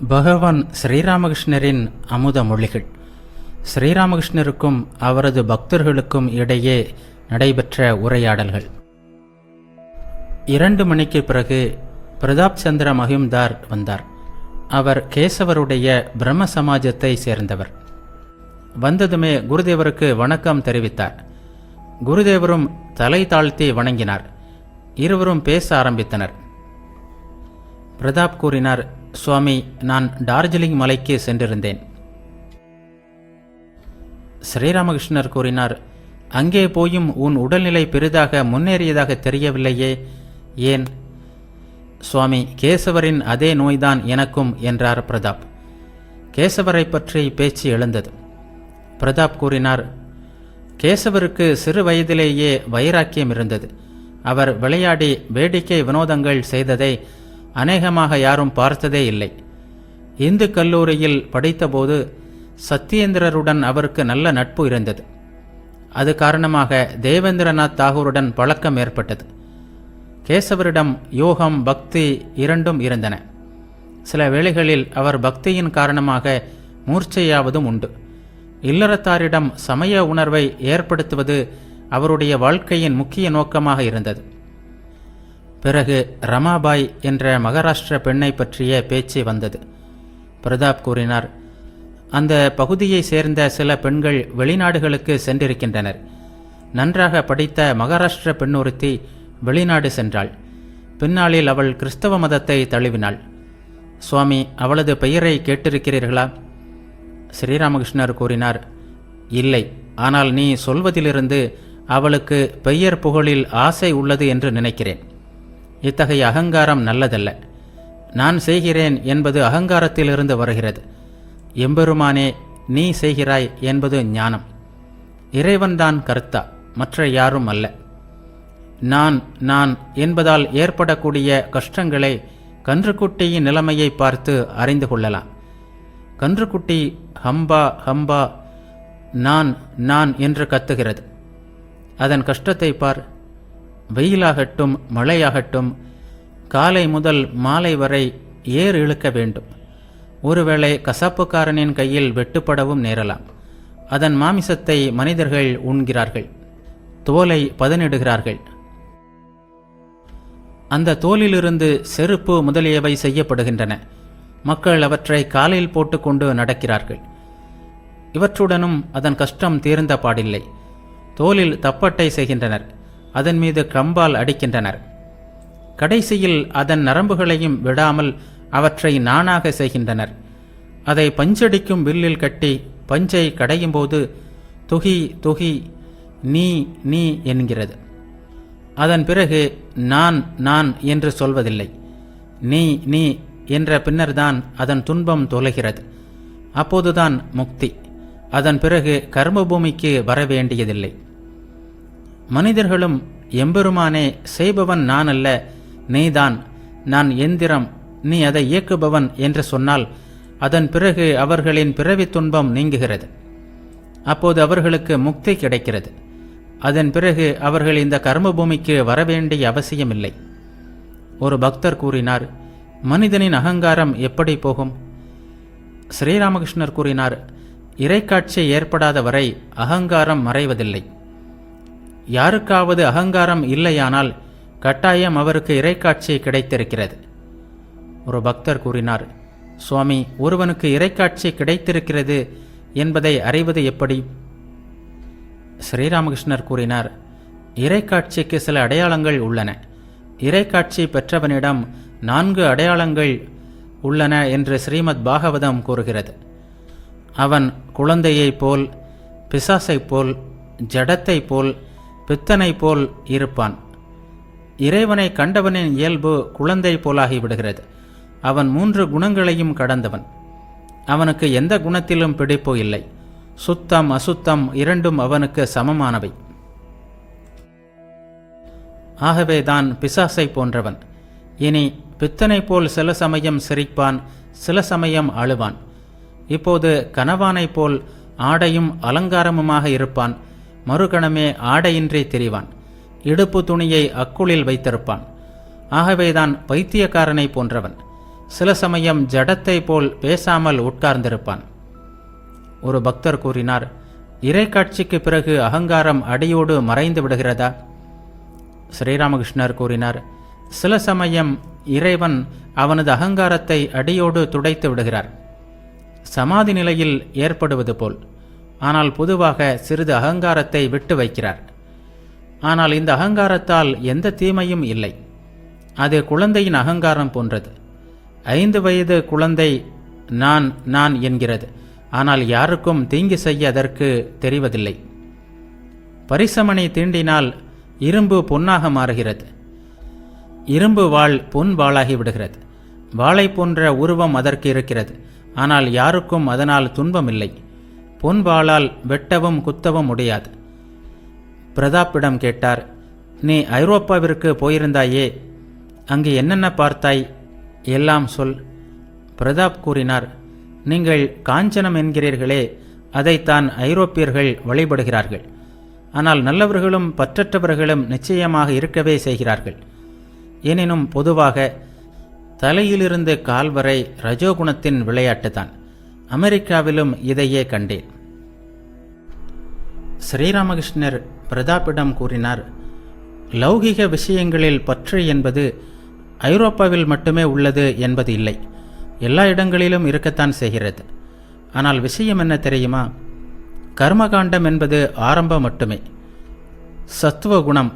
பகவான் ஸ்ரீராமகிருஷ்ணரின் அமுத மொழிகள். ஸ்ரீராமகிருஷ்ணருக்கும் அவரது பக்தர்களுக்கும் இடையே நடைபெற்ற உரையாடல்கள். 2 மணிக்கு பிறகு பிரதாப் சந்திர மகிம்தார் வந்தார். அவர் கேசவருடைய பிரம்ம சமாஜத்தை சேர்ந்தவர். வந்ததுமே குருதேவருக்கு வணக்கம் தெரிவித்தார். குருதேவரும் தலை தாழ்த்தி வணங்கினார். இருவரும் பேச ஆரம்பித்தனர். பிரதாப் கூறினார், சுவாமி, நான் டார்ஜிலிங் மலைக்கு சென்றிருந்தேன். ஸ்ரீராமகிருஷ்ணர் கூறினார், அங்கே போயும் உன் உடல்நிலை பெரிதாக முன்னேறியதாக தெரியவில்லையே, ஏன்? சுவாமி, கேசவரின் அதே நோய்தான் எனக்கும் என்றார் பிரதாப். கேசவரை பற்றி பேச்சு எழுந்தது. பிரதாப் கூறினார், கேசவருக்கு சிறு வயதிலேயே வைராக்கியம் இருந்தது. அவர் விளையாடி வேடிக்கை வினோதங்கள் செய்ததை அநேகமாக யாரும் பார்த்ததே இல்லை. இந்து கல்லூரியில் படித்தபோது சத்யேந்திரருடன் அவருக்கு நல்ல நட்பு இருந்தது. அது காரணமாக தேவேந்திரநாத் தாகூருடன் பழக்கம் ஏற்பட்டது. கேசவரிடம் யோகம், பக்தி இரண்டும் இருந்தன. சில வேளைகளில் அவர் பக்தியின் காரணமாக மூர்ச்சையாவதும் உண்டு. இல்லறத்தாரிடம் சமய உணர்வை ஏற்படுத்துவது அவருடைய வாழ்க்கையின் முக்கிய நோக்கமாக இருந்தது. பிறகு ரமாபாய் என்ற மகாராஷ்டிர பெண்ணை பற்றிய பேச்சு வந்தது. பிரதாப் கூறினார், அந்த பகுதியை சேர்ந்த சில பெண்கள் வெளிநாடுகளுக்கு சென்றிருக்கின்றனர். நன்றாக படித்த மகாராஷ்டிர பெண்ணொருத்தி வெளிநாடு சென்றாள். பின்னாளில் அவள் கிறிஸ்தவ மதத்தை தழுவினாள். சுவாமி, அவளது பெயரை கேட்டிருக்கிறீர்களா? ஸ்ரீராமகிருஷ்ணர் கூறினார், இல்லை, ஆனால் நீ சொல்வதிலிருந்து அவளுக்கு பெயர் புகழில் ஆசை உள்ளது என்று நினைக்கிறேன். இத்தகைய அகங்காரம் நல்லதல்ல. நான் செய்கிறேன் என்பது அகங்காரத்திலிருந்து வருகிறது. எம்பெருமானே, நீ செய்கிறாய் என்பது ஞானம். இறைவன்தான் கர்த்தா, மற்ற யாரும் அல்ல. நான் என்பதால் ஏற்படக்கூடிய கஷ்டங்களை கன்றுக்குட்டியின் நிலைமையை பார்த்து அறிந்து கொள்ளலாம். கன்றுக்குட்டி ஹம்பா ஹம்பா நான் என்று கத்துகிறது. அதன் கஷ்டத்தை பார். வெயிலாகட்டும் மழையாகட்டும் காலை முதல் மாலை வரை ஏர் இழுக்க வேண்டும். ஒருவேளை கசாப்புக்காரனின் கையில் வெட்டுப்படவும் நேரலாம். அதன் மாமிசத்தை மனிதர்கள் உண்கிறார்கள், தோலை பதனிடுகிறார்கள். அந்த தோலிலிருந்து செருப்பு முதலியவை செய்யப்படுகின்றன. மக்கள் அவற்றை காலில் போட்டுக்கொண்டு நடக்கிறார்கள். இவற்றுடனும் அதன் கஷ்டம் தீர்ந்த பாடில்லை. தோலில் தப்பட்டை செய்கின்றனர், அதன் மீது கம்பால் அடிக்கின்றனர். கடைசியில் அதன் நரம்புகளையும் விடாமல் அவற்றை நானாக செய்கின்றனர். அதை பஞ்சடிக்கும் வில்லில் கட்டி பஞ்சை கடையும்போது துகி துகி நீ என்கிறது. அதன் பிறகு நான் என்று சொல்வதில்லை. நீ என்ற பின்னர்தான் அதன் துன்பம் தொலைகிறது. அப்போதுதான் முக்தி. அதன் பிறகு கர்மபூமிக்கு வரவேண்டியதில்லை. மனிதர்களும் எம்பெருமானே, செய்பவன் நான் அல்ல, நீதான், நான் எந்திரம், நீ அதை இயக்குபவன் என்று சொன்னால் அதன் பிறகு அவர்களின் பிறவி துன்பம் நீங்குகிறது. அப்போது அவர்களுக்கு முக்தி கிடைக்கிறது. அதன் பிறகு அவர்கள் இந்த கர்மபூமிக்கு வரவேண்டிய அவசியமில்லை. ஒரு பக்தர் கூறினார், மனிதனின் அகங்காரம் எப்படி போகும்? ஸ்ரீராமகிருஷ்ணர் கூறினார், இறைக்காட்சி ஏற்படாத வரை அகங்காரம் மறைவதில்லை. யாருக்காவது அகங்காரம் இல்லையானால் கட்டாயம் அவருக்கு இறைக்காட்சி கிடைத்திருக்கிறது. ஒரு பக்தர் கூறினார், சுவாமி, ஒருவனுக்கு இறைக்காட்சி கிடைத்திருக்கிறது என்பதை அறிவது எப்படி? ஸ்ரீராமகிருஷ்ணர் கூறினார், இறைக்காட்சிக்கு சில அடையாளங்கள் உள்ளன. இறைக்காட்சி பெற்றவனிடம் 4 அடையாளங்கள் உள்ளன என்று ஸ்ரீமத் பாகவதம் கூறுகிறது. அவன் குழந்தையைப் போல், பிசாசைப் போல், ஜடத்தை போல், பித்தனை போல் இருப்பான். இறைவனை கண்டவனின் இயல்பு குழந்தை போலாகிவிடுகிறது. அவன் 3 குணங்களையும் கடந்தவன். அவனுக்கு எந்த குணத்திலும் பிடிப்பு இல்லை. சுத்தம் அசுத்தம் இரண்டும் அவனுக்கு சமமானவை. ஆகவேதான் பிசாசை போன்றவன். இனி பித்தனை போல் சில சமயம் சிரிப்பான், சில சமயம் அழுவான். இப்போது கனவானைப் போல் ஆடையும் அலங்காரமுமாக இருப்பான். மறுகணமே ஆடையின்றி திரிவான். இடுப்பு துணியை அக்குளில் வைத்திருப்பான். ஆகவேதான் பைத்தியக்காரனை போன்றவன். சில சமயம் ஜடத்தை போல் பேசாமல் உட்கார்ந்திருப்பான். ஒரு பக்தர் கூறினார், இறைக்காட்சிக்கு பிறகு அகங்காரம் அடியோடு மறைந்து விடுகிறதா? ஸ்ரீராமகிருஷ்ணர் கூறினார், சில சமயம் இறைவன் அவனது அகங்காரத்தை அடியோடு துடைத்து விடுகிறார், சமாதி நிலையில் ஏற்படுவது போல். ஆனால் பொதுவாக சிறிது அகங்காரத்தை விட்டு வைக்கிறார். ஆனால் இந்த அகங்காரத்தால் எந்த தீமையும் இல்லை. அது குழந்தையின் அகங்காரம் போன்றது. 5 வயது குழந்தை நான் நான் என்கிறது. ஆனால் யாருக்கும் தீங்கு செய்ய அதற்கு தெரிவதில்லை. பரிசமணி தீண்டினால் இரும்பு பொன்னாக மாறுகிறது. இரும்பு வாள் பொன் வாளாகி விடுகிறது. வாளை போன்ற உருவம் அதற்கு இருக்கிறது. ஆனால் யாருக்கும் அதனால் துன்பமில்லை. பொன் வாளால் வெட்டவும் குத்தவும் முடியாது. பிரதாப்பிடம் கேட்டார், நீ ஐரோப்பாவிற்கு போயிருந்தாயே, அங்கு என்னென்ன பார்த்தாய்? எல்லாம் சொல். பிரதாப் கூறினார், நீங்கள் காஞ்சனம் என்கிறீர்களே, அதைத்தான் ஐரோப்பியர்கள் வழிபடுகிறார்கள். ஆனால் நல்லவர்களும் பற்றற்றவர்களும் நிச்சயமாக இருக்கவே செய்கிறார்கள். எனினும் பொதுவாக தலையிலிருந்து கால் வரை ரஜோகுணத்தின் விளையாட்டுத்தான். அமெரிக்காவிலும் இதையே கண்டேன். ஸ்ரீராமகிருஷ்ணர் பிரதாப்பிடம் கூறினார், லௌகிக விஷயங்களில் பற்று என்பது ஐரோப்பாவில் மட்டுமே உள்ளது என்பது இல்லை. எல்லா இடங்களிலும் இருக்கத்தான் செய்கிறது. ஆனால் விஷயம் என்ன தெரியுமா? கர்மகாண்டம் என்பது ஆரம்பம் மட்டுமே. சத்துவகுணம்,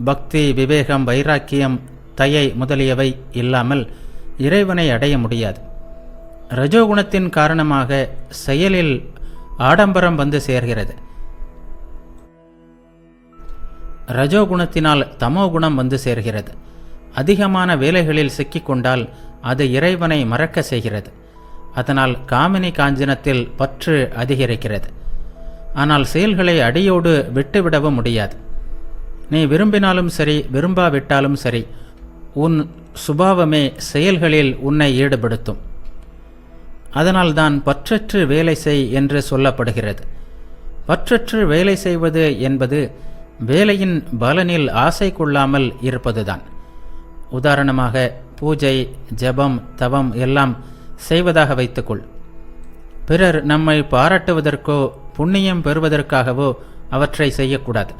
பக்தி, விவேகம், வைராக்கியம், தயை முதலியவை இல்லாமல் இறைவனை அடைய முடியாது. ரஜோகுணத்தின் காரணமாக செயலில் ஆடம்பரம் வந்து சேர்கிறது. ரஜோகுணத்தினால் தமோகுணம் வந்து சேர்கிறது. அதிகமான வேலைகளில் சிக்கிக்கொண்டால் அது இறைவனை மறக்க செய்கிறது. அதனால் காமினி காஞ்சனத்தில் பற்று அதிகரிக்கிறது. ஆனால் செயல்களை அடியோடு விட்டுவிடவும் முடியாது. நீ விரும்பினாலும் சரி, விரும்பாவிட்டாலும் சரி, உன் சுபாவமே செயல்களில் உன்னை ஈடுபடுத்தும். அதனால்தான் பற்றற்று வேலை செய் என்று சொல்லப்படுகிறது. பற்றற்று வேலை செய்வது என்பது வேலையின் பலனில் ஆசை கொள்ளாமல் இருப்பதுதான். உதாரணமாக, பூஜை, ஜபம், தவம் எல்லாம் செய்வதாக வைத்துக்கொள். பிறர் நம்மை பாராட்டுவதற்கோ புண்ணியம் பெறுவதற்காகவோ அவற்றை செய்யக்கூடாது.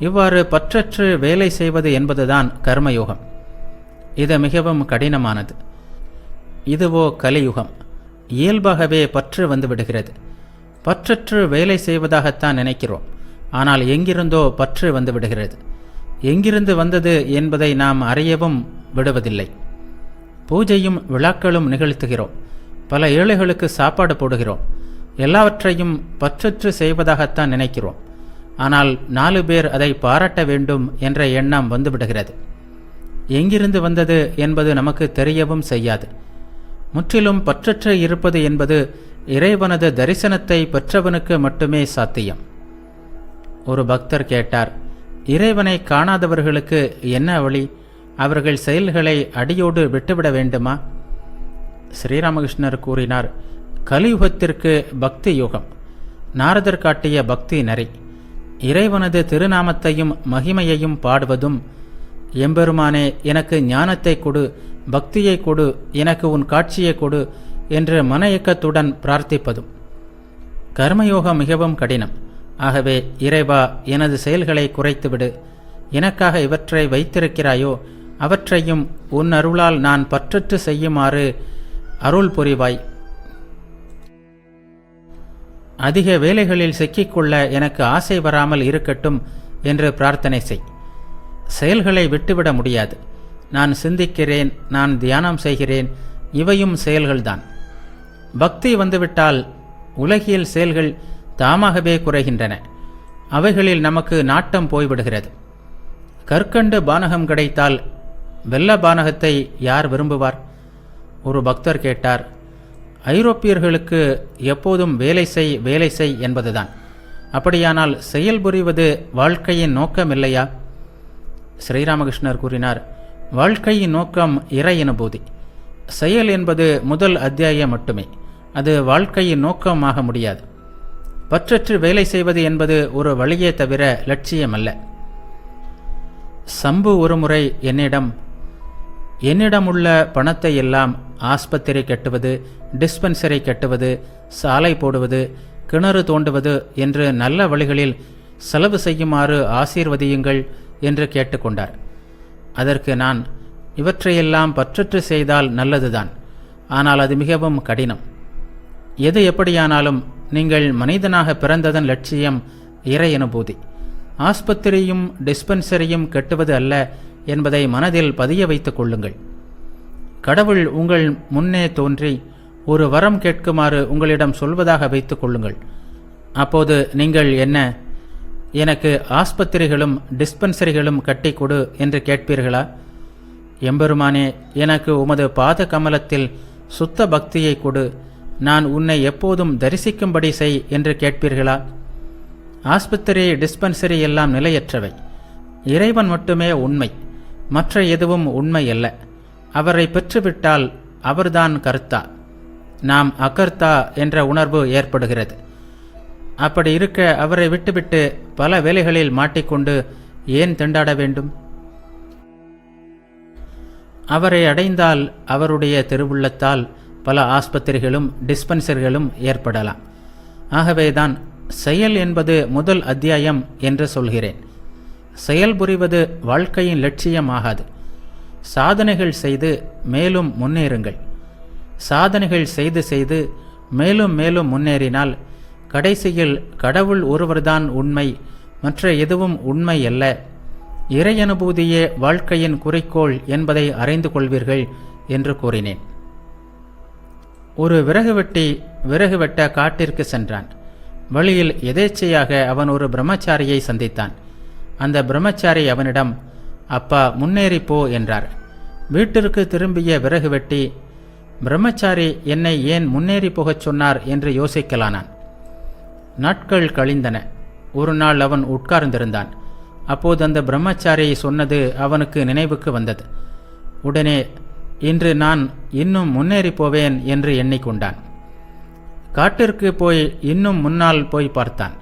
இவ்வாறு பற்றற்று வேலை செய்வது என்பதுதான் கர்மயோகம். இது மிகவும் கடினமானது. இதுவோ கலியுகம். இயல்பாகவே பற்று வந்துவிடுகிறது. பற்றற்று வேலை செய்வதாகத்தான் நினைக்கிறோம். ஆனால் எங்கிருந்தோ பற்று வந்துவிடுகிறது. எங்கிருந்து வந்தது என்பதை நாம் அறியவும் விடுவதில்லை. பூஜையும் விழாக்களும் நிகழ்த்துகிறோம். பல ஏழைகளுக்கு சாப்பாடு போடுகிறோம். எல்லாவற்றையும் பற்றற்று செய்வதாகத்தான் நினைக்கிறோம். ஆனால் 4 பேர் அதை பாராட்ட வேண்டும் என்ற எண்ணம் வந்துவிடுகிறது. எங்கிருந்து வந்தது என்பது நமக்கு தெரியவும் செய்யாது. முற்றிலும் பற்றற்று இருப்பது என்பது இறைவனது தரிசனத்தை பெற்றவனுக்கு மட்டுமே சாத்தியம். ஒரு பக்தர் கேட்டார், இறைவனை காணாதவர்களுக்கு என்ன வழி? அவர்கள் செயல்களை அடியோடு விட்டுவிட வேண்டுமா? ஸ்ரீராமகிருஷ்ணர் கூறினார், கலியுகத்திற்கு பக்தி யுகம். நாரதர் காட்டிய பக்தி நெறி இறைவனது திருநாமத்தையும் மகிமையையும் பாடுவதும், எம்பெருமானே எனக்கு ஞானத்தை கொடு, பக்தியை கொடு, எனக்கு உன் காட்சியை கொடு என்று மன இயக்கத்துடன் பிரார்த்திப்பதும். கர்மயோகம் மிகவும் கடினம். ஆகவே இறைவா, எனது செயல்களை குறைத்துவிடு. எனக்காக இவற்றை வைத்திருக்கிறாயோ அவற்றையும் உன் அருளால் நான் பற்றற்று செய்யுமாறு அருள் புரிவாய். அதிக வேலைகளில் சிக்கிக்கொள்ள எனக்கு ஆசை வராமல் இருக்கட்டும் என்று பிரார்த்தனை செய். செயல்களை விட்டுவிட முடியாது. நான் சிந்திக்கிறேன், நான் தியானம் செய்கிறேன், இவையும் செயல்கள்தான். பக்தி வந்துவிட்டால் உலகியல் செயல்கள் தாமாகவே குறைகின்றன. அவைகளில் நமக்கு நாட்டம் போய்விடுகிறது. கற்கண்டு பானகம் கிடைத்தால் வெள்ள பானகத்தை யார் விரும்புவார்? ஒரு பக்தர் கேட்டார், ஐரோப்பியர்களுக்கு எப்போதும் வேலை செய் என்பதுதான். அப்படியானால் செயல்புரிவது வாழ்க்கையின் நோக்கம் இல்லையா? ஸ்ரீராமகிருஷ்ணர் கூறினார், வாழ்க்கையின் நோக்கம் இறை அனுபூதி. செயல் என்பது முதல் அத்தியாயம் மட்டுமே. அது வாழ்க்கையின் நோக்கமாக முடியாது. பற்றற்று வேலை செய்வது என்பது ஒரு வழியே தவிர லட்சியம் அல்ல. சம்பு ஒருமுறை என்னிடமுள்ள பணத்தை எல்லாம் ஆஸ்பத்திரி கட்டுவது, டிஸ்பென்சரி கட்டுவது, சாலை போடுவது, கிணறு தோண்டுவது என்று நல்ல வழிகளில் செலவு செய்யுமாறு ஆசீர்வதியுங்கள் என்று கேட்டுக்கொண்டார். அதற்கு நான், இவற்றையெல்லாம் பற்றற்று செய்தால் நல்லதுதான், ஆனால் அது மிகவும் கடினம். எது எப்படியானாலும் நீங்கள் மனிதனாக பிறந்ததன் லட்சியம் இறை அனுபூதி. ஆஸ்பத்திரியும் டிஸ்பென்சரியும் கட்டுவது அல்ல என்பதை மனதில் பதிய வைத்துக் கொள்ளுங்கள். கடவுள் உங்கள் முன்னே தோன்றி ஒரு வரம் கேட்குமாறு உங்களிடம் சொல்வதாக வைத்துக் கொள்ளுங்கள். அப்போது நீங்கள் என்ன, எனக்கு ஆஸ்பத்திரிகளும் டிஸ்பென்சரிகளும் கட்டி கொடு என்று கேட்பீர்களா? எம்பெருமானே, எனக்கு உமது பாத கமலத்தில் சுத்த பக்தியை கொடு, நான் உன்னை எப்போதும் தரிசிக்கும்படி செய் என்று கேட்பீர்களா? ஆஸ்பத்திரி டிஸ்பென்சரி எல்லாம் நிலையற்றவை. இறைவன் மட்டுமே உண்மை, மற்ற எதுவும் உண்மை அல்ல. அவரை பெற்றுவிட்டால் அவர்தான் கர்த்தா, நாம் அகர்த்தா என்ற உணர்வு ஏற்படுகிறது. அப்படி இருக்க அவரை விட்டுவிட்டு பல வேலைகளில் மாட்டிக்கொண்டு ஏன் திண்டாட வேண்டும்? அவரை அடைந்தால் அவருடைய திருவுள்ளத்தால் பல ஆஸ்பத்திரிகளும் டிஸ்பென்சரிகளும் ஏற்படலாம். ஆகவேதான் செயல் என்பது முதல் அத்தியாயம் என்று சொல்கிறேன். செயல் புரிவது வாழ்க்கையின் லட்சியம் ஆகாது. சாதனைகள் செய்து மேலும் முன்னேறுங்கள். சாதனைகள் செய்து செய்து மேலும் மேலும் முன்னேறினால் கடைசியில் கடவுள் ஒருவர்தான் உண்மை, மற்ற எதுவும் உண்மை அல்ல, இறை அனுபூதியே வாழ்க்கையின் குறிக்கோள் என்பதை அறிந்து கொள்வீர்கள் என்று கூறினேன். ஒரு விறகு வெட்டி விறகு வெட்ட காட்டிற்கு சென்றான். வழியில் எதேச்சையாக அவன் ஒரு பிரம்மச்சாரியை சந்தித்தான். அந்த பிரம்மச்சாரி அவனிடம், அப்பா, முன்னேறி போ என்றார். வீட்டிற்கு திரும்பிய விறகு வெட்டி, பிரம்மச்சாரி என்னை ஏன் முன்னேறி போகச் சொன்னார் என்று யோசிக்கலானான். நாட்கள் கழிந்தன. ஒரு நாள் அவன் உட்கார்ந்திருந்தான். அப்போது அந்த பிரம்மச்சாரி சொன்னது அவனுக்கு நினைவுக்கு வந்தது. உடனே, இன்று நான் இன்னும் முன்னேறி போவேன் என்று எண்ணிக்கொண்டான். காட்டிற்கு போய் இன்னும் முன்னால் போய் பார்த்தான்.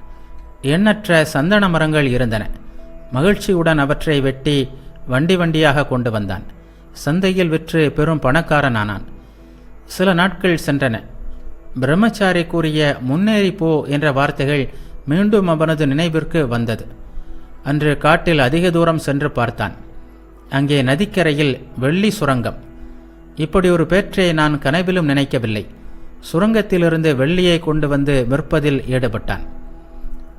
எண்ணற்ற சந்தன மரங்கள் இருந்தன. மகிழ்ச்சியுடன் அவற்றை வெட்டி வண்டி வண்டியாக கொண்டு வந்தான். சந்தையில் விற்று பெரும் பணக்காரனானான். சில நாட்கள் சென்றன. பிரம்மச்சாரி கூறிய முன்னேறி போ என்ற வார்த்தைகள் மீண்டும் அவனது நினைவிற்கு வந்தது. அன்று காட்டில் அதிக தூரம் சென்று பார்த்தான். அங்கே நதிக்கரையில் வெள்ளி சுரங்கம். இப்படி ஒரு பேற்றை நான் கனவிலும் நினைக்கவில்லை. சுரங்கத்திலிருந்து வெள்ளியை கொண்டு வந்து விற்பதில் ஈடுபட்டான்.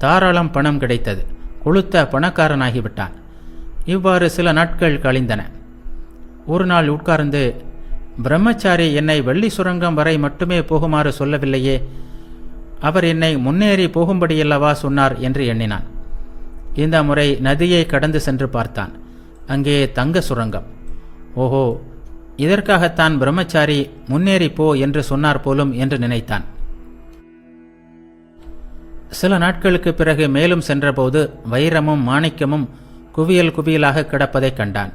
தாராளம் பணம் கிடைத்தது. கொளுத்த பணக்காரனாகிவிட்டான். இவ்வாறு சில நாட்கள் கழிந்தன. ஒரு நாள் உட்கார்ந்து, பிரம்மச்சாரி என்னை வெள்ளி சுரங்கம் வரை மட்டுமே போகுமாறு சொல்லவில்லையே, அவர் என்னை முன்னேறி போகும்படியல்லவா சொன்னார் என்று எண்ணினான். இந்த முறை நதியை கடந்து சென்று பார்த்தான். அங்கே தங்க சுரங்கம். ஓஹோ, இதற்காகத்தான் பிரம்மச்சாரி முன்னேறி போ என்று சொன்னார் போலும் என்று நினைத்தான். சில நாட்களுக்கு பிறகு மேலும் சென்றபோது வைரமும் மாணிக்கமும் குவியல் குவியலாக கிடப்பதைக் கண்டான்.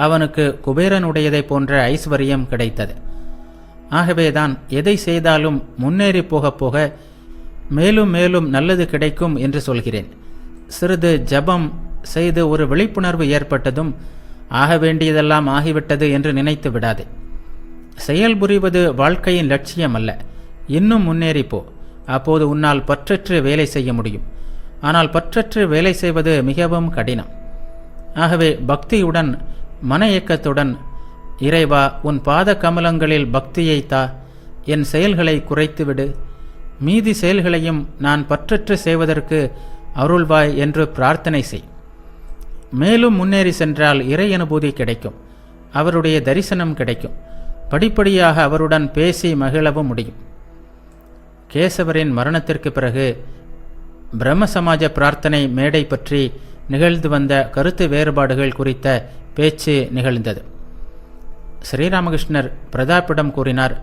அவனுக்கு குபேரனுடையதை போன்ற ஐஸ்வர்யம் கிடைத்தது. ஆகவேதான் எதை செய்தாலும் முன்னேறி போக போக மேலும் மேலும் நல்லது கிடைக்கும் என்று சொல்கிறேன். சிறிது ஜபம் செய்து ஒரு விழிப்புணர்வு ஏற்பட்டதும் ஆக வேண்டியதெல்லாம் ஆகிவிட்டது என்று நினைத்து விடாதே. செயல் புரிவது வாழ்க்கையின் லட்சியம் அல்ல. இன்னும் முன்னேறிப்போ. அப்போது உன்னால் பற்றற்று வேலை செய்ய முடியும். ஆனால் பற்றற்று வேலை செய்வது மிகவும் கடினம். ஆகவே பக்தியுடன், மன இயக்கத்துடன், இறைவா, உன் பாத கமலங்களில் பக்தியை தா, என் செயல்களை குறைத்துவிடு, மீதி செயல்களையும் நான் பற்றற்று செய்வதற்கு அருள்வாய் என்று பிரார்த்தனை செய். மேலும் முன்னேறி சென்றால் இறை அனுபூதி கிடைக்கும். அவருடைய தரிசனம் கிடைக்கும். படிப்படியாக அவருடன் பேசி மகிழவும் முடியும். கேசவரின் மரணத்திற்கு பிறகு பிரம்ம சமாஜ பிரார்த்தனை மேடை பற்றி நிகழ்ந்து வந்த கருத்து வேறுபாடுகள் குறித்த பேச்சு நிகழ்ந்தது. ஸ்ரீராமகிருஷ்ணர் பிரதாப்பிடம் கூறினார்,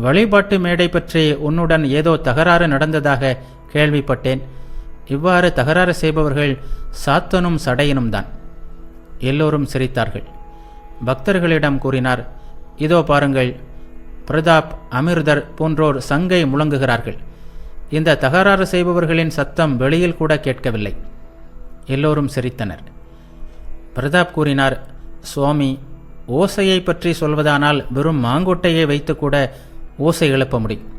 வழிபாட்டு மேடை பற்றி உன்னுடன் ஏதோ தகராறு நடந்ததாக கேள்விப்பட்டேன். இவ்வாறு தகராறு செய்பவர்கள் சாத்தனும் சடையனும் தான். எல்லோரும் சிரித்தார்கள். பக்தர்களிடம் கூறினார், இதோ பாருங்கள், பிரதாப், அமிர்தர் போன்றோர் சங்கை முழங்குகிறார்கள். இந்த தகராறு செய்பவர்களின் சத்தம் வெளியில் கூட கேட்கவில்லை. எல்லோரும் சிரித்தனர். பிரதாப் கூறினார், சுவாமி, ஓசையை பற்றி சொல்வதானால் வெறும் மாங்கொட்டையை வைத்து கூட ஓசை எழுப்ப முடியும்.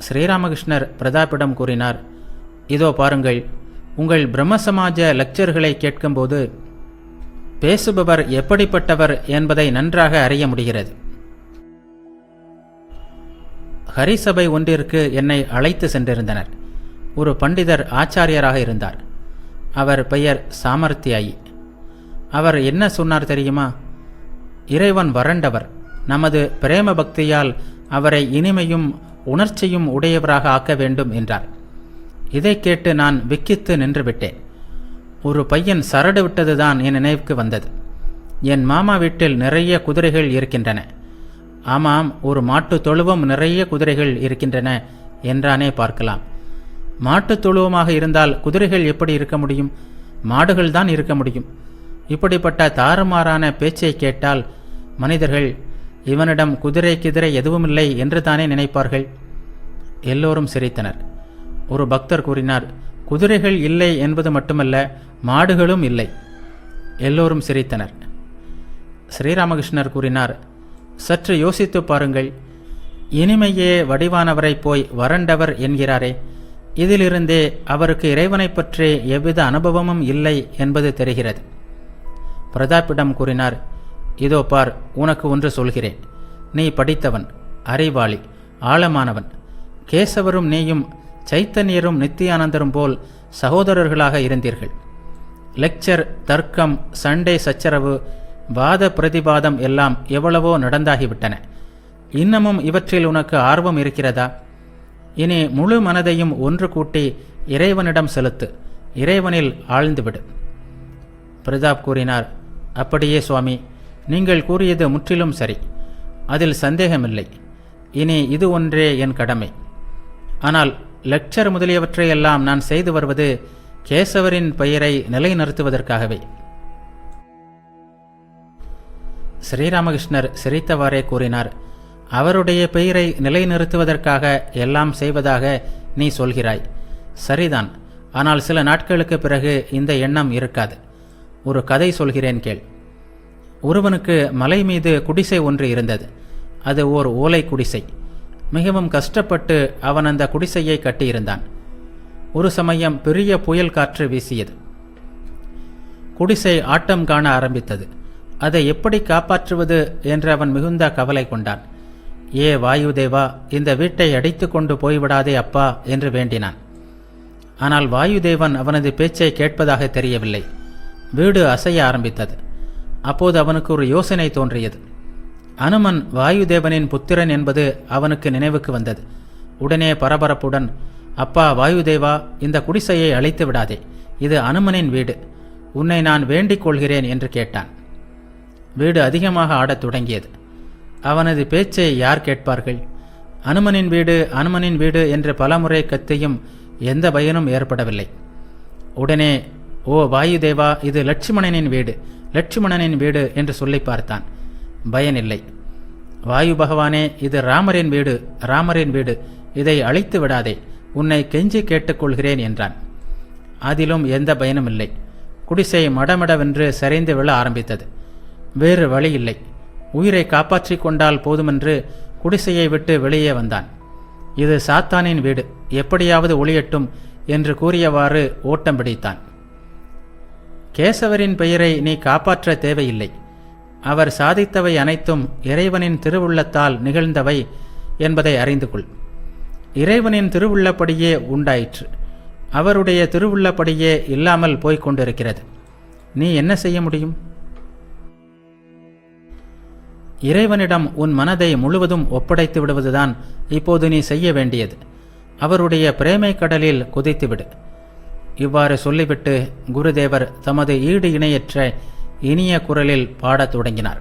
ஸ்ரீராமகிருஷ்ணர் பிரதாப்பிடம் கூறினார், இதோ பாருங்கள், உங்கள் பிரம்மசமாஜ லெக்சர்களை கேட்கும்போது பேசுபவர் எப்படிப்பட்டவர் என்பதை நன்றாக அறிய முடிகிறது. ஹரிசபை ஒன்றிற்கு என்னை அழைத்து சென்றிருந்தனர். ஒரு பண்டிதர் ஆச்சாரியராக இருந்தார். அவர் பெயர் சாமர்த்தியாயி. அவர் என்ன சொன்னார் தெரியுமா? இறைவன் வறண்டவர், நமது பிரேம பக்தியால் அவரை இனிமையும் உணர்ச்சியும் உடையவராக ஆக்க வேண்டும் என்றார். இதை கேட்டு நான் விக்கித்து நின்றுவிட்டேன். ஒரு பையன் சரடு விட்டதுதான் என் நினைவுக்கு வந்தது. என் மாமா வீட்டில் நிறைய குதிரைகள் இருக்கின்றன. ஆமாம், ஒரு மாட்டு தொழுவம் நிறைய குதிரைகள் இருக்கின்றன என்றானே பார்க்கலாம். மாட்டு தொழுவமாக இருந்தால் குதிரைகள் எப்படி இருக்க முடியும்? மாடுகள் தான் இருக்க முடியும். இப்படிப்பட்ட தாறுமாறான பேச்சை கேட்டால் மனிதர்கள் இவனிடம் குதிரை எதுவுமில்லை என்று தானே நினைப்பார்கள். எல்லோரும் சிரித்தனர். ஒரு பக்தர் கூறினார், குதிரைகள் இல்லை என்பது மட்டுமல்ல, மாடுகளும் இல்லை. எல்லோரும் சிரித்தனர். ஸ்ரீராமகிருஷ்ணர் கூறினார், சற்று யோசித்து பாருங்கள். இனிமையே வடிவானவரை போய் வறண்டவர் என்கிறாரே, இதிலிருந்தே அவருக்கு இறைவனை பற்றி எவ்வித அனுபவமும் இல்லை என்பது தெரிகிறது. பிரதாப்பிடம் கூறினார், இதோ பார், உனக்கு ஒன்று சொல்கிறேன். நீ படித்தவன், அறிவாளி, ஆழமானவன். கேசவரும் நீயும் சைத்தன்யரும் நித்தியானந்தரும் போல் சகோதரர்களாக இருந்தீர்கள். லெக்சர், தர்க்கம், சண்டை சச்சரவு, வாத பிரதிவாதம் எல்லாம் எவ்வளவோ நடந்தாகிவிட்டன. இன்னமும் இவற்றில் உனக்கு ஆர்வம் இருக்கிறதா? இனி முழு மனதையும் ஒன்று கூட்டி இறைவனிடம் செலுத்து. இறைவனில் ஆழ்ந்துவிடு. பிரதாப் கூறினார், அப்படியே சுவாமி, நீங்கள் கூறியது முற்றிலும் சரி. அதில் சந்தேகமில்லை. இனி இது ஒன்றே என் கடமை. ஆனால் லெக்சர் முதலியவற்றையெல்லாம் நான் செய்து வருவது கேசவரின் பெயரை நிலைநிறுத்துவதற்காகவே. ஸ்ரீராமகிருஷ்ணர் சிரித்தவாறே கூறினார், அவருடைய பெயரை நிலைநிறுத்துவதற்காக எல்லாம் செய்வதாக நீ சொல்கிறாய். சரிதான். ஆனால் சில நாட்களுக்கு பிறகு இந்த எண்ணம் இருக்காது. ஒரு கதை சொல்கிறேன் கேள். ஒருவனுக்கு மலை மீது குடிசை ஒன்று இருந்தது. அது ஓர் ஓலை குடிசை. மிகவும் கஷ்டப்பட்டு அவன் அந்த குடிசையை கட்டியிருந்தான். ஒரு சமயம் பெரிய புயல் காற்று வீசியது. குடிசை ஆட்டம் காண ஆரம்பித்தது. அதை எப்படி காப்பாற்றுவது என்று அவன் மிகுந்த கவலை கொண்டான். ஏ வாயுதேவா, இந்த வீட்டை அடித்து கொண்டு போய்விடாதே அப்பா என்று வேண்டினான். ஆனால் வாயுதேவன் அவனது பேச்சை கேட்பதாக தெரியவில்லை. வீடு அசைய ஆரம்பித்தது. அப்போது அவனுக்கு ஒரு யோசனை தோன்றியது. அனுமன் வாயுதேவனின் புத்திரன் என்பது அவனுக்கு நினைவுக்கு வந்தது. உடனே பரபரப்புடன், அப்பா வாயுதேவா, இந்த குடிசையை அழித்து விடாதே. இது அனுமனின் வீடு. உன்னை நான் வேண்டிக் கொள்கிறேன் என்று கேட்டான். வீடு அதிகமாக ஆடத் தொடங்கியது. அவனது பேச்சை யார் கேட்பார்கள்? அனுமனின் வீடு, அனுமனின் வீடு என்று பலமுறை கத்தியும் எந்த பயனும் ஏற்படவில்லை. உடனே, ஓ வாயுதேவா, இது லட்சுமணனின் வீடு, லட்சுமணனின் வீடு என்று சொல்லி பார்த்தான். பயனில்லை. வாயு பகவானே, இது ராமரின் வீடு, ராமரின் வீடு, இதை அழித்து விடாதே, உன்னை கெஞ்சி கேட்டுக்கொள்கிறேன் என்றான். அதிலும் எந்த பயனும் இல்லை. குடிசை மடமடவென்று சரிந்து விழ ஆரம்பித்தது. வேறு வழி இல்லை. உயிரை காப்பாற்றிக் கொண்டால் போதுமென்று குடிசையை விட்டு வெளியே வந்தான். இது சாத்தானின் வீடு, எப்படியாவது ஒளியட்டும் என்று கூறியவாறு ஓட்டம் பிடித்தான். கேசவரின் பெயரை நீ காப்பாற்ற தேவையில்லை. அவர் சாதித்தவை அனைத்தும் இறைவனின் திருவுள்ளத்தால் நிகழ்ந்தவை என்பதை அறிந்து கொள். இறைவனின் திருவுள்ளப்படியே உண்டாயிற்று. அவருடைய திருவுள்ளப்படியே இல்லாமல் போய்க் கொண்டிருக்கிறது. நீ என்ன செய்ய முடியும்? இறைவனிடம் உன் மனதை முழுவதும் ஒப்படைத்து விடுவதுதான் இப்போது நீ செய்ய வேண்டியது. அவருடைய பிரேமை கடலில் குதித்துவிடு. இவ்வாறு சொல்லிவிட்டு குருதேவர் தமது ஈடு இணையற்ற இனிய குரலில் பாடத் தொடங்கினார்.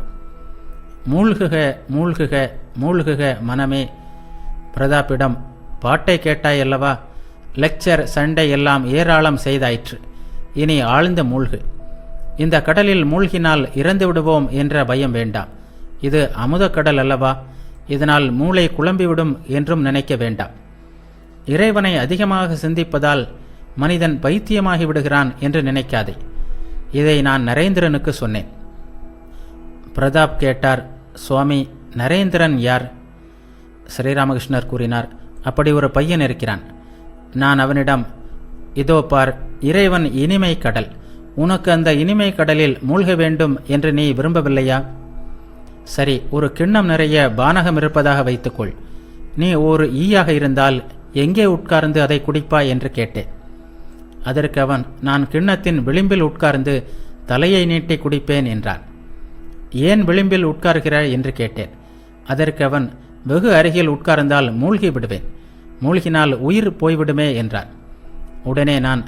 மூழ்குக மூழ்குக மூழ்குக மனமே. பிரதாப்பிடம், பாட்டை கேட்டாயல்லவா? லெக்சர், சண்டை எல்லாம் ஏராளம் செய்தாயிற்று. இனி ஆழ்ந்த மூழ்கு. இந்த கடலில் மூழ்கினால் இறந்து விடுவோம் என்ற பயம் வேண்டாம். இது அமுத கடல் அல்லவா? இதனால் மூளை குழம்பிவிடும் என்றும் நினைக்க வேண்டாம். இறைவனை அதிகமாக சிந்திப்பதால் மனிதன் பைத்தியமாகி விடுகிறான் என்று நினைக்காதே. இதை நான் நரேந்திரனுக்கு சொன்னேன். பிரதாப் கேட்டார், சுவாமி, நரேந்திரன் யார்? ஸ்ரீராமகிருஷ்ணர் கூறினார், அப்படி ஒரு பையன் இருக்கிறான். நான் அவனிடம், இதோ பார், இறைவன் இனிமை கடல், உனக்கு அந்த இனிமை கடலில் மூழ்க வேண்டும் என்று நீ விரும்பவில்லையா? சரி, ஒரு கிண்ணம் நிறைய பானகம் இருப்பதாக வைத்துக்கொள். நீ ஒரு ஈயாக இருந்தால் எங்கே உட்கார்ந்து அதை குடிப்பாய் என்று கேட்டேன். அதற்கு அவன், நான் கிண்ணத்தின் விளிம்பில் உட்கார்ந்து தலையை நீட்டி குடிப்பேன் என்றான். ஏன் விளிம்பில் உட்கார்கிறாய் என்று கேட்டேன். அதற்கு அவன், வெகு அருகில் உட்கார்ந்தால் மூழ்கி விடுவேன், மூழ்கினால் உயிர் போய்விடுமே என்றான். உடனே நான்,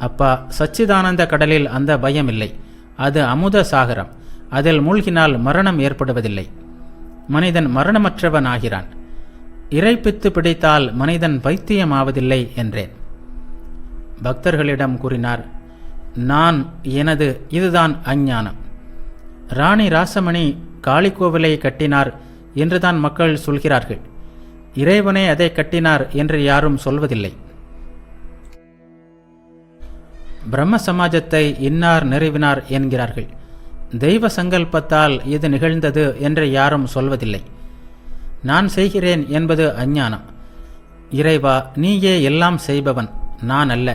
அப்பா, சச்சிதானந்த கடலில் அந்த பயம் இல்லை, அது அமுத சாகரம், அதில் மூழ்கினால் மரணம் ஏற்படுவதில்லை, மனிதன் மரணமற்றவன் ஆகிறான். இறைப்பித்து பிடித்தால் மனிதன் பைத்தியமாவதில்லை என்றேன். பக்தர்களிடம் கூறினார், எனது இதுதான் அஞ்ஞானம். ராணி ராசமணி காளிக்கோவிலை கட்டினார் என்றுதான் மக்கள் சொல்கிறார்கள். இறைவனே அதை கட்டினார் என்று யாரும் சொல்வதில்லை. பிரம்ம சமாஜத்தை இன்னார் நிறுவினார் என்கிறார்கள். தெய்வ சங்கல்பத்தால் இது நிகழ்ந்தது என்று யாரும் சொல்வதில்லை. நான் செய்கிறேன் என்பது அஞ்ஞானம். இறைவா, நீயே எல்லாம் செய்பவன், நான் அல்ல.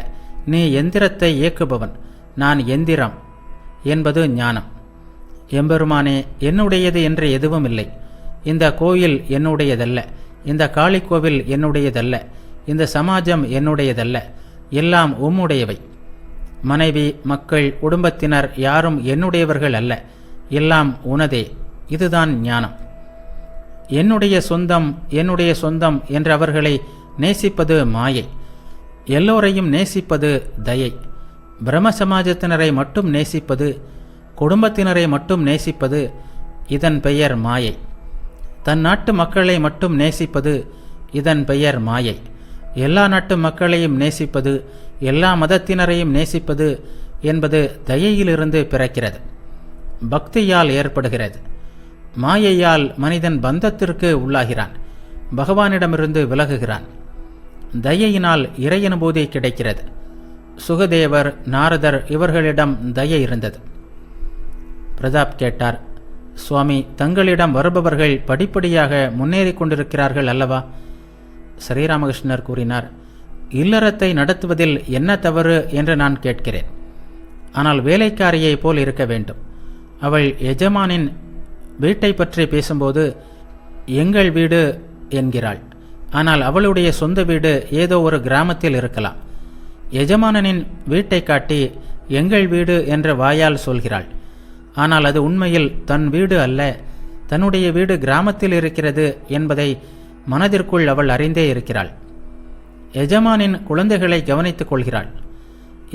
நீ எந்திரத்தை இயக்குபவன், நான் எந்திரம் என்பது ஞானம். எம்பெருமானே, என்னுடையது என்று எதுவும் இல்லை. இந்த கோயில் என்னுடையதல்ல, இந்த காளிக்கோவில் என்னுடையதல்ல, இந்த சமாஜம் என்னுடையதல்ல, எல்லாம் உம்முடையவை. மனைவி, மக்கள், குடும்பத்தினர் யாரும் என்னுடையவர்கள் அல்ல, எல்லாம் உனதே. இதுதான் ஞானம். என்னுடைய சொந்தம், என்னுடைய சொந்தம் என்று அவர்களை நேசிப்பது மாயை. எல்லோரையும் நேசிப்பது தயை. பிரம்ம சமாஜத்தினரை மட்டும் நேசிப்பது, குடும்பத்தினரை மட்டும் நேசிப்பது, இதன் பெயர் மாயை. தன் நாட்டு மக்களை மட்டும் நேசிப்பது, இதன் பெயர் மாயை. எல்லா நாட்டு மக்களையும் நேசிப்பது, எல்லா மதத்தினரையும் நேசிப்பது என்பது தயையிலிருந்து பிறக்கிறது, பக்தியால் ஏற்படுகிறது. மாயையால் மனிதன் பந்தத்திற்கு உள்ளாகிறான், பகவானிடமிருந்து விலகுகிறான். தயையினால் இறையனுபூதி கிடைக்கிறது. சுகதேவர், நாரதர் இவர்களிடம் தயை இருந்தது. பிரதாப் கேட்டார், சுவாமி, தங்களிடம் வருபவர்கள் படிப்படியாக முன்னேறி கொண்டிருக்கிறார்கள் அல்லவா? ஸ்ரீராமகிருஷ்ணர் கூறினார், இல்லறத்தை நடத்துவதில் என்ன தவறு என்று நான் கேட்கிறேன். ஆனால் வேலைக்காரியை போல் இருக்க வேண்டும். அவள் எஜமானின் வீட்டை பற்றி பேசும்போது எங்கள் வீடு என்கிறாள். ஆனால் அவளுடைய சொந்த வீடு ஏதோ ஒரு கிராமத்தில் இருக்கலாம். எஜமானனின் வீட்டை காட்டி எங்கள் வீடு என்ற வாயால் சொல்கிறாள். ஆனால் அது உண்மையில் தன் வீடு அல்ல, தன்னுடைய வீடு கிராமத்தில் இருக்கிறது என்பதை மனதிற்குள் அவள் அறிந்தே இருக்கிறாள். எஜமானின் குழந்தைகளை கவனித்துக் கொள்கிறாள்.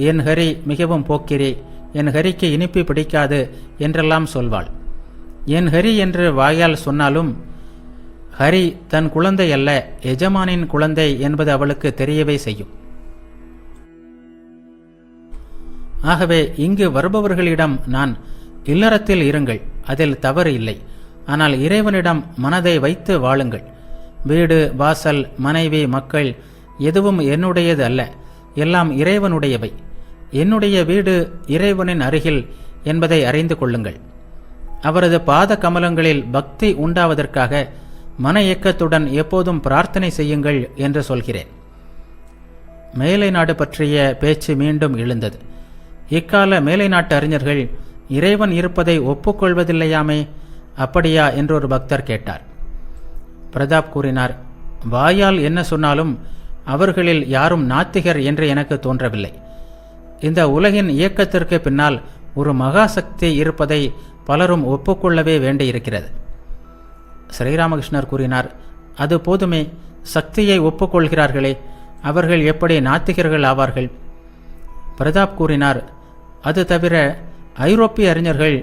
என் ஹரி மிகவும் போக்கிரி, என் ஹரிக்கு இனிப்பு பிடிக்காது என்றெல்லாம் சொல்வாள். என் ஹரி என்று வாயால் சொன்னாலும் ஹரி தன் குழந்தை அல்ல, எஜமானின் குழந்தை என்பது அவளுக்கு தெரியவே செய்யும். ஆகவே இங்கு வருபவர்களிடம் நான், இல்லறத்தில் இருங்கள், அதில் தவறு இல்லை. ஆனால் இறைவனிடம் மனதை வைத்து வாழுங்கள். வீடு, வாசல், மனைவி, மக்கள் எதுவும் என்னுடையது அல்ல, எல்லாம் இறைவனுடையவை. என்னுடைய வீடு இறைவனின் அருகில் என்பதை அறிந்து கொள்ளுங்கள். அவரது பாத கமலங்களில் பக்தி உண்டாவதற்காக மன இயக்கத்துடன் எப்போதும் பிரார்த்தனை செய்யுங்கள் என்று சொல்கிறேன். மேலை நாடு பற்றிய பேச்சு மீண்டும் எழுந்தது. இக்கால மேலை நாட்டு அறிஞர்கள் இறைவன் இருப்பதை ஒப்புக்கொள்வதில்லையாமே, அப்படியா என்று ஒரு பக்தர் கேட்டார். பிரதாப் கூறினார், வாயால் என்ன சொன்னாலும் அவர்களில் யாரும் நாத்திகர் என்று எனக்கு தோன்றவில்லை. இந்த உலகின் இயக்கத்திற்கு பின்னால் ஒரு மகாசக்தி இருப்பதை பலரும் ஒப்புக்கொள்ளவே வேண்டியிருக்கிறது. ஸ்ரீராமகிருஷ்ணர் கூறினார், அது போதுமே, சக்தியை ஒப்புக்கொள்கிறார்களே, அவர்கள் எப்படி நாத்திகர்கள் ஆவார்கள்? பிரதாப் கூறினார், அது தவிர ஐரோப்பிய அறிஞர்கள்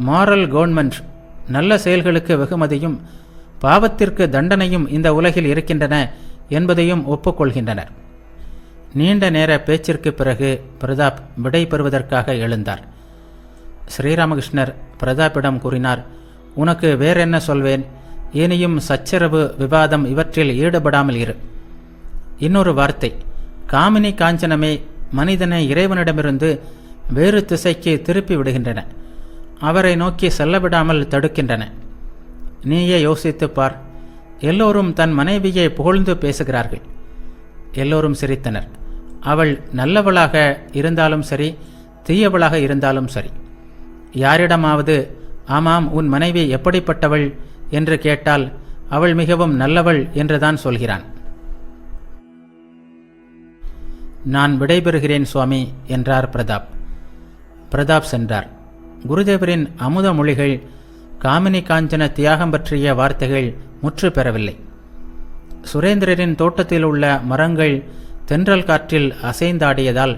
மாரல் கவர்மெண்ட், நல்ல செயல்களுக்கு வெகுமதியும் பாவத்திற்கு தண்டனையும் இந்த உலகில் இருக்கின்றன என்பதையும் ஒப்புக்கொள்கின்றனர். நீண்ட நேர பேச்சிற்கு பிறகு பிரதாப் விடை பெறுவதற்காக எழுந்தார். ஸ்ரீராமகிருஷ்ணர் பிரதாப்பிடம் கூறினார், உனக்கு வேறென்ன சொல்வேன்? இனியும் சச்சரவு, விவாதம் இவற்றில் ஈடுபடாமல் இரு. இன்னொரு வார்த்தை, காமினி காஞ்சனமே மனிதனை இறைவனிடமிருந்து வேறு திசைக்கு திருப்பி விடுகின்றன. அவரை நோக்கி செல்லவிடாமல் தடுக்கின்றன. நீயே யோசித்துப் பார். எல்லோரும் தன் மனைவியை புகழ்ந்து பேசுகிறார்கள். எல்லோரும் சிரித்தனர். அவள் நல்லவளாக இருந்தாலும் சரி, தீயவளாக இருந்தாலும் சரி. யாரிடமாவது ஆமாம் உன் மனைவி எப்படிப்பட்டவள் என்று கேட்டால் அவள் மிகவும் நல்லவள் என்றுதான் சொல்கிறான். நான் விடைபெறுகிறேன் சுவாமி என்றார் பிரதாப். பிரதாப் சென்றார். குருதேவரின் அமுத மொழிகள், காமினி காஞ்சன தியாகம் பற்றிய வார்த்தைகள் முற்று பெறவில்லை. சுரேந்திரரின் தோட்டத்தில் உள்ள மரங்கள் தென்றல் காற்றில் அசைந்தாடியதால்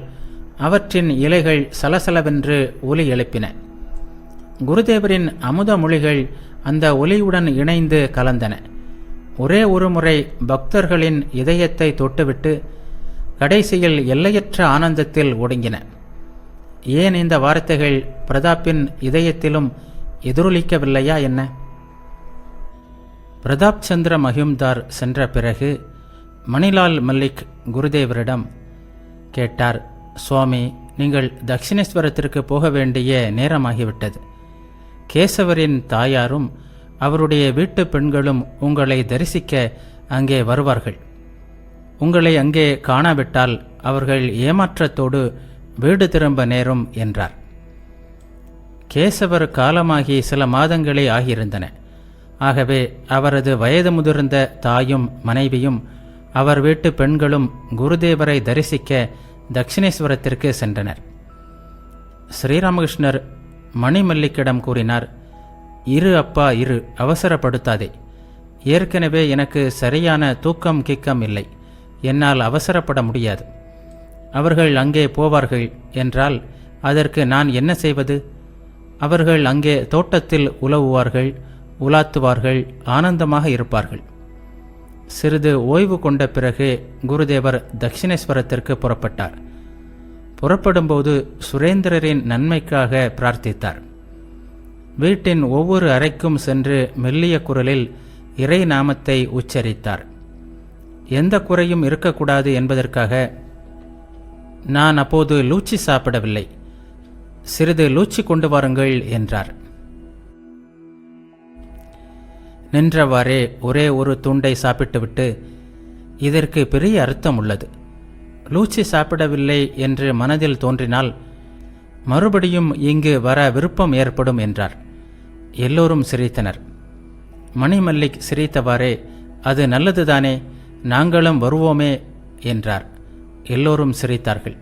அவற்றின் இலைகள் சலசலவென்று ஒலி எழுப்பின. குருதேவரின் அமுத மொழிகள் அந்த ஒலியுடன் இணைந்து கலந்தன. ஒரே ஒரு முறை பக்தர்களின் இதயத்தை தொட்டுவிட்டு கடைசியில் எல்லையற்ற ஆனந்தத்தில் ஒடுங்கின. ஏன் இந்த வார்த்தைகள் பிரதாப்பின் இதயத்திலும் எதிரொலிக்கவில்லையா என்ன? பிரதாப் சந்திர மஹிம்தார் சென்ற பிறகு மணிலால் மல்லிக் குருதேவரிடம் கேட்டார், சுவாமி, நீங்கள் தக்ஷிணேஸ்வரத்திற்கு போக வேண்டிய நேரமாகிவிட்டது. கேசவரின் தாயாரும் அவருடைய வீட்டு பெண்களும் உங்களை தரிசிக்க அங்கே வருவார்கள். உங்களை அங்கே காணாவிட்டால் அவர்கள் ஏமாற்றத்தோடு வீடு திரும்ப நேரும் என்றார். கேசவர் காலமாகி சில மாதங்களே ஆகியிருந்தன. ஆகவே அவரது வயது முதிர்ந்த தாயும் மனைவியும் அவர் வீட்டு பெண்களும் குருதேவரை தரிசிக்க தக்ஷிணேஸ்வரத்திற்கு சென்றனர். ஸ்ரீராமகிருஷ்ணர் மணிமல்லிக்கிடம் கூறினார், இரு அப்பா இரு, அவசரப்படுத்தாதே. ஏற்கனவே எனக்கு சரியான தூக்கம் கிக்கம் இல்லை. என்னால் அவசரப்பட முடியாது. அவர்கள் அங்கே போவார்கள் என்றால் அதற்கு நான் என்ன செய்வது? அவர்கள் அங்கே தோட்டத்தில் உலவுவார்கள், உலாத்துவார்கள், ஆனந்தமாக இருப்பார்கள். சிறிது ஓய்வு கொண்ட பிறகு குருதேவர் தக்ஷிணேஸ்வரத்திற்கு புறப்பட்டார். புறப்படும்போது சுரேந்திரரின் நன்மைக்காக பிரார்த்தித்தார். வீட்டின் ஒவ்வொரு அறைக்கும் சென்று மெல்லிய குரலில் இறை நாமத்தை உச்சரித்தார். எந்த குறையும் இருக்கக்கூடாது என்பதற்காக, நான் அப்போது லூச்சி சாப்பிடவில்லை, சிறிது லூச்சி கொண்டு வாருங்கள் என்றார். நின்றவாறே ஒரே ஒரு துண்டை சாப்பிட்டுவிட்டு, இதற்கு பெரிய அர்த்தம் உள்ளது. லூச்சி சாப்பிடவில்லை என்று மனதில் தோன்றினால் மறுபடியும் இங்கு வர விருப்பம் ஏற்படும் என்றார். எல்லோரும் சிரித்தனர். மணிமல்லிக் சிரித்தவாறே, அது நல்லதுதானே, நாங்களும் வருவோமே என்றார். எல்லோரும் சிரித்தார்கள்.